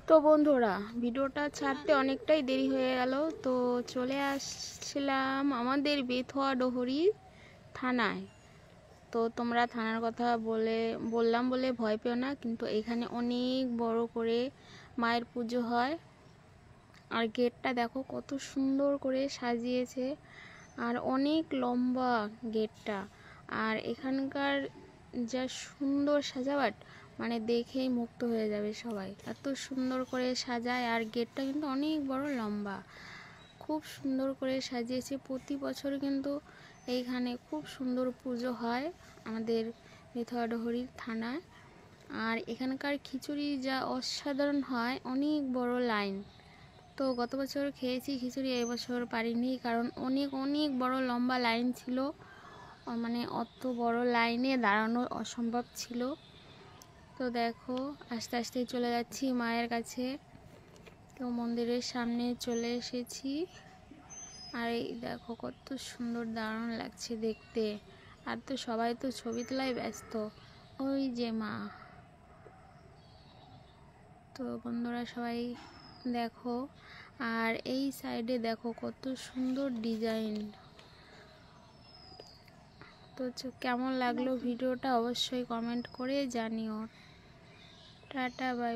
তো বন্ধুরা, ভিডিওটা ছাড়তে অনেকটাই দেরি হয়ে গেল। তো চলে আসছিলাম আমাদের বেথুয়া ডোহরি থানায়। তো তোমরা থানার কথা বললাম বলে ভয় পেও না, কিন্তু এখানে অনেক বড় করে মায়ের পুজো হয়। আর গেটটা দেখো কত সুন্দর করে সাজিয়েছে, আর অনেক লম্বা গেটটা। আর এখানকার যা সুন্দর সাজাওয়াট, মানে দেখেই মুগ্ধ হয়ে যাবে সবাই, এত সুন্দর করে সাজায়। আর গেটটা কিন্তু অনেক বড় লম্বা, খুব সুন্দর করে সাজিয়েছে। প্রতি বছর কিন্তু এইখানে খুব সুন্দর পুজো হয় আমাদের বেথুয়া ডোহরির থানায়। আর এখানকার খিচুড়ি যা অসাধারণ হয়, অনেক বড় লাইন। তো গত বছর খেয়েছি খিচুড়ি, এবছর পারিনি, কারণ অনেক অনেক বড় লম্বা লাইন ছিল। মানে অত বড় লাইনে দাঁড়ানো অসম্ভব ছিল। তো দেখো আস্তে আস্তে চলে যাচ্ছি মায়ের কাছে। তো মন্দিরের সামনে চলে এসেছি। আর এই দেখো কত সুন্দর দারুণ লাগছে দেখতে। আর তো সবাই তো ছবি তোলায় ব্যস্ত, ওই যে মা। তো বন্ধুরা সবাই দেখো, আর এই সাইডে দেখো কত সুন্দর ডিজাইন। তো কেমন লাগলো ভিডিওটা অবশ্যই কমেন্ট করে জানিও। টাটা, বাই।